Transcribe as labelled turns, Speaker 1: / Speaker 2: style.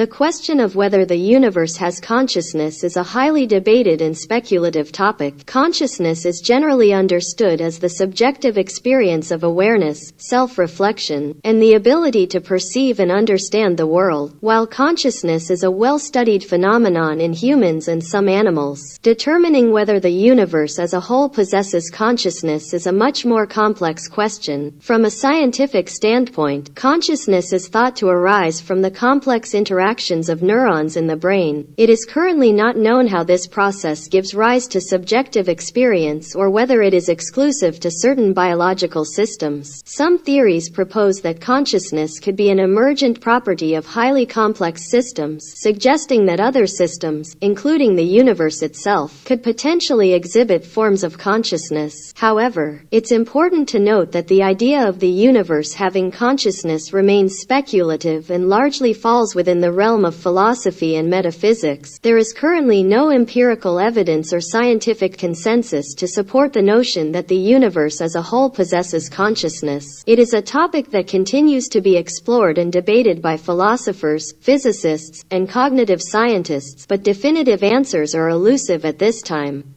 Speaker 1: The question of whether the universe has consciousness is a highly debated and speculative topic. Consciousness is generally understood as the subjective experience of awareness, self-reflection, and the ability to perceive and understand the world. While consciousness is a well-studied phenomenon in humans and some animals, determining whether the universe as a whole possesses consciousness is a much more complex question. From a scientific standpoint, consciousness is thought to arise from the complex interactions of neurons in the brain. It is currently not known how this process gives rise to subjective experience or whether it is exclusive to certain biological systems. Some theories propose that consciousness could be an emergent property of highly complex systems, suggesting that other systems, including the universe itself, could potentially exhibit forms of consciousness. However, it's important to note that the idea of the universe having consciousness remains speculative and largely falls within the realm of philosophy and metaphysics. There is currently no empirical evidence or scientific consensus to support the notion that the universe as a whole possesses consciousness. It is a topic that continues to be explored and debated by philosophers, physicists, and cognitive scientists, but definitive answers are elusive at this time.